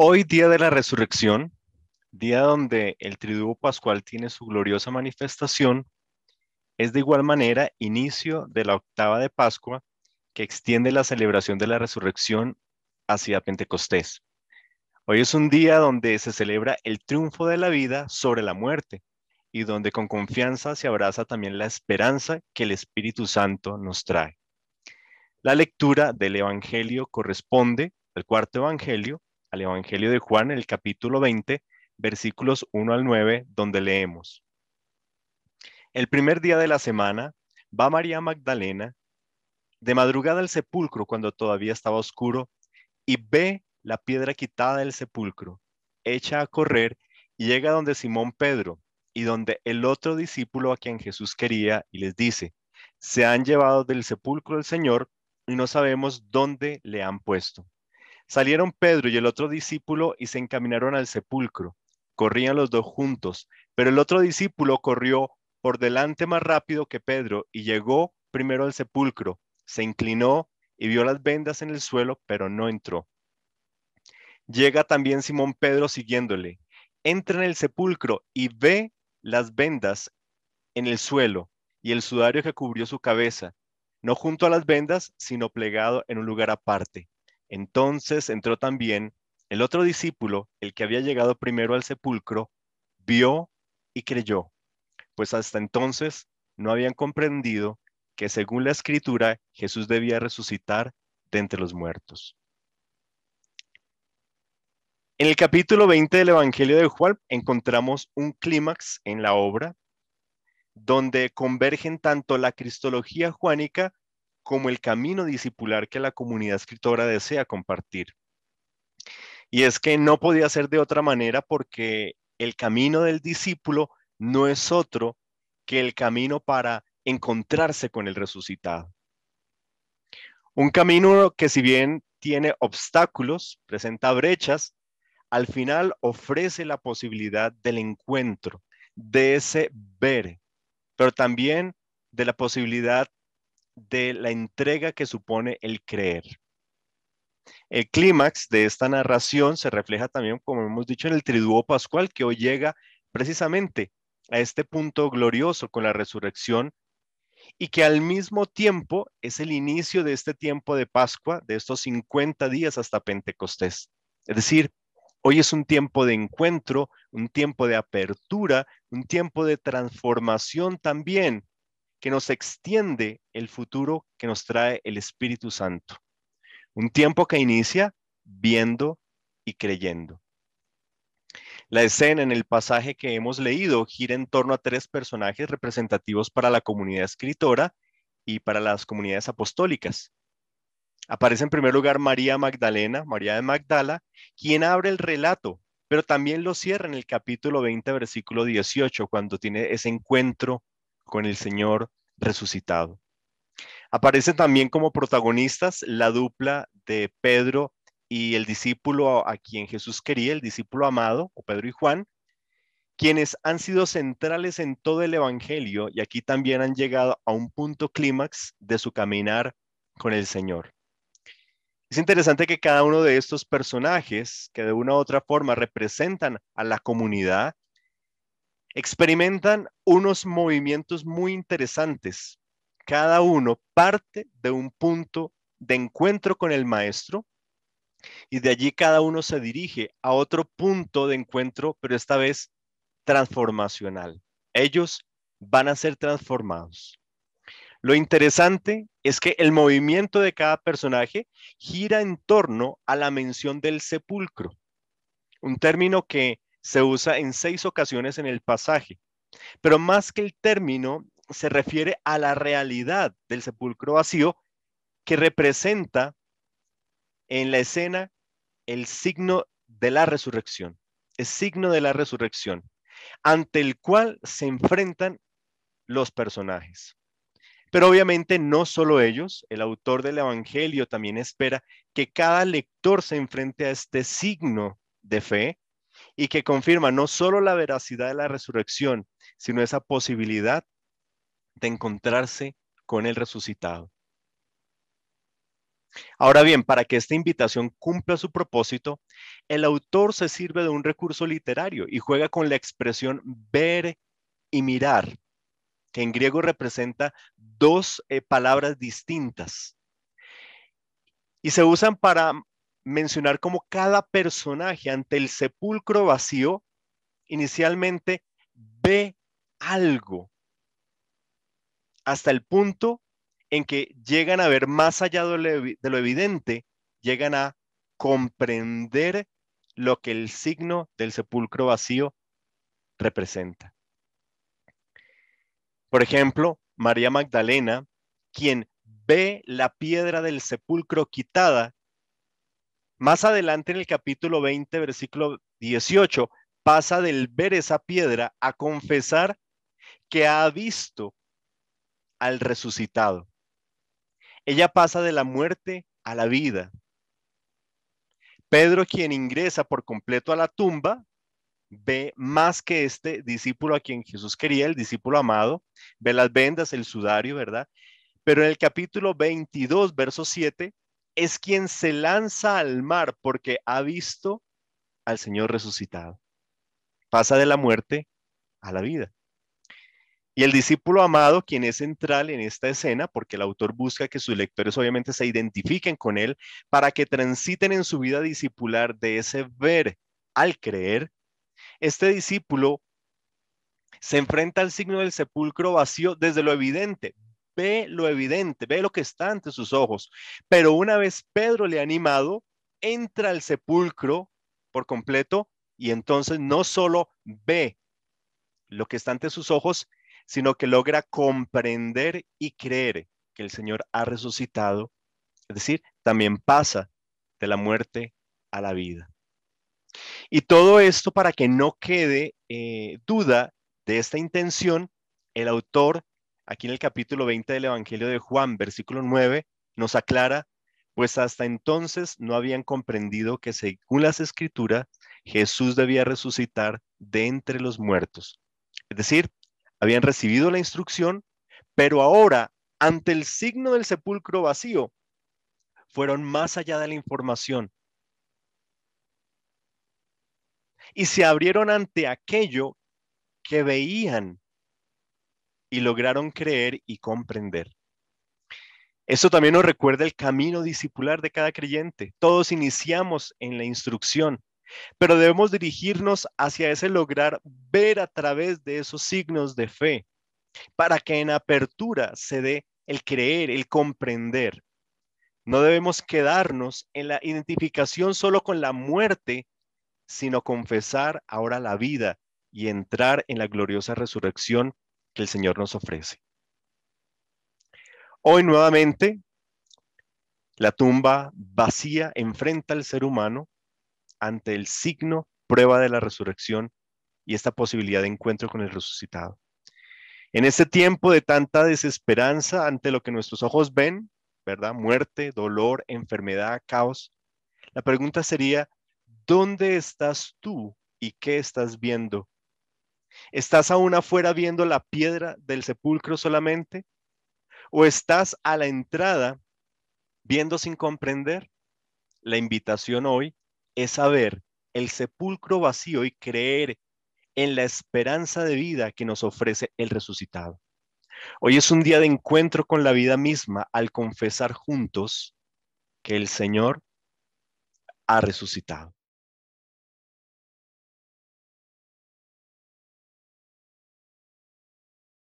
Hoy, día de la resurrección, día donde el triduo pascual tiene su gloriosa manifestación, es de igual manera inicio de la octava de Pascua que extiende la celebración de la resurrección hacia Pentecostés. Hoy es un día donde se celebra el triunfo de la vida sobre la muerte y donde con confianza se abraza también la esperanza que el Espíritu Santo nos trae. La lectura del Evangelio corresponde al cuarto Evangelio, al Evangelio de Juan, el capítulo 20, versículos 1 al 9, donde leemos: El primer día de la semana va María Magdalena de madrugada al sepulcro cuando todavía estaba oscuro y ve la piedra quitada del sepulcro, echa a correr y llega donde Simón Pedro y donde el otro discípulo a quien Jesús quería y les dice: Se han llevado del sepulcro el Señor y no sabemos dónde le han puesto. Salieron Pedro y el otro discípulo y se encaminaron al sepulcro. Corrían los dos juntos, pero el otro discípulo corrió por delante más rápido que Pedro y llegó primero al sepulcro. Se inclinó y vio las vendas en el suelo, pero no entró. Llega también Simón Pedro siguiéndole. Entra en el sepulcro y ve las vendas en el suelo y el sudario que cubrió su cabeza, no junto a las vendas, sino plegado en un lugar aparte. Entonces entró también el otro discípulo, el que había llegado primero al sepulcro, vio y creyó, pues hasta entonces no habían comprendido que según la escritura Jesús debía resucitar de entre los muertos. En el capítulo 20 del Evangelio de Juan encontramos un clímax en la obra donde convergen tanto la cristología juánica como el camino discipular que la comunidad escritora desea compartir. Y es que no podía ser de otra manera porque el camino del discípulo no es otro que el camino para encontrarse con el resucitado. Un camino que, si bien tiene obstáculos, presenta brechas, al final ofrece la posibilidad del encuentro, de ese ver, pero también de la posibilidad de la entrega que supone el creer. El clímax de esta narración se refleja también, como hemos dicho, en el triduo pascual, que hoy llega precisamente a este punto glorioso con la resurrección y que al mismo tiempo es el inicio de este tiempo de Pascua, de estos 50 días hasta Pentecostés. Es decir, hoy es un tiempo de encuentro, un tiempo de apertura, un tiempo de transformación también, que nos extiende el futuro que nos trae el Espíritu Santo. Un tiempo que inicia viendo y creyendo. La escena en el pasaje que hemos leído gira en torno a tres personajes representativos para la comunidad escritora y para las comunidades apostólicas. Aparece en primer lugar María Magdalena, María de Magdala, quien abre el relato, pero también lo cierra en el capítulo 20, versículo 18, cuando tiene ese encuentro con el Señor resucitado. Aparecen también como protagonistas la dupla de Pedro y el discípulo a quien Jesús quería, el discípulo amado, o Pedro y Juan, quienes han sido centrales en todo el Evangelio y aquí también han llegado a un punto clímax de su caminar con el Señor. Es interesante que cada uno de estos personajes, que de una u otra forma representan a la comunidad, experimentan unos movimientos muy interesantes. Cada uno parte de un punto de encuentro con el maestro y de allí cada uno se dirige a otro punto de encuentro, pero esta vez transformacional. Ellos van a ser transformados. Lo interesante es que el movimiento de cada personaje gira en torno a la mención del sepulcro, un término que se usa en 6 ocasiones en el pasaje, pero más que el término se refiere a la realidad del sepulcro vacío que representa en la escena el signo de la resurrección, el signo de la resurrección, ante el cual se enfrentan los personajes. Pero obviamente no solo ellos, el autor del Evangelio también espera que cada lector se enfrente a este signo de fe y que confirma no solo la veracidad de la resurrección, sino esa posibilidad de encontrarse con el resucitado. Ahora bien, para que esta invitación cumpla su propósito, el autor se sirve de un recurso literario y juega con la expresión ver y mirar, que en griego representa dos palabras distintas y se usan para mencionar cómo cada personaje ante el sepulcro vacío inicialmente ve algo hasta el punto en que llegan a ver más allá de lo evidente, llegan a comprender lo que el signo del sepulcro vacío representa. Por ejemplo, María Magdalena, quien ve la piedra del sepulcro quitada, más adelante en el capítulo 20, versículo 18, pasa del ver esa piedra a confesar que ha visto al resucitado. Ella pasa de la muerte a la vida. Pedro, quien ingresa por completo a la tumba, ve más que este discípulo a quien Jesús quería, el discípulo amado, ve las vendas, el sudario, ¿verdad? Pero en el capítulo 22, verso 7, es quien se lanza al mar porque ha visto al Señor resucitado. Pasa de la muerte a la vida. Y el discípulo amado, quien es central en esta escena, porque el autor busca que sus lectores obviamente se identifiquen con él, para que transiten en su vida discipular de ese ver al creer, este discípulo se enfrenta al signo del sepulcro vacío desde lo evidente, ve lo que está ante sus ojos. Pero una vez Pedro le ha animado, entra al sepulcro por completo y entonces no solo ve lo que está ante sus ojos, sino que logra comprender y creer que el Señor ha resucitado, es decir, también pasa de la muerte a la vida. Y todo esto para que no quede duda de esta intención, el autor, aquí en el capítulo 20 del Evangelio de Juan, versículo 9, nos aclara, pues hasta entonces no habían comprendido que según las escrituras, Jesús debía resucitar de entre los muertos. Es decir, habían recibido la instrucción, pero ahora, ante el signo del sepulcro vacío, fueron más allá de la información y se abrieron ante aquello que veían y lograron creer y comprender. Esto también nos recuerda el camino discipular de cada creyente. Todos iniciamos en la instrucción, pero debemos dirigirnos hacia ese lograr ver a través de esos signos de fe, para que en apertura se dé el creer, el comprender. No debemos quedarnos en la identificación solo con la muerte, sino confesar ahora la vida y entrar en la gloriosa resurrección que el Señor nos ofrece. Hoy nuevamente, la tumba vacía enfrenta al ser humano ante el signo, prueba de la resurrección y esta posibilidad de encuentro con el resucitado. En este tiempo de tanta desesperanza ante lo que nuestros ojos ven, ¿verdad? Muerte, dolor, enfermedad, caos. La pregunta sería, ¿dónde estás tú y qué estás viendo? ¿Estás aún afuera viendo la piedra del sepulcro solamente? ¿O estás a la entrada viendo sin comprender? La invitación hoy es a ver el sepulcro vacío y creer en la esperanza de vida que nos ofrece el resucitado. Hoy es un día de encuentro con la vida misma al confesar juntos que el Señor ha resucitado.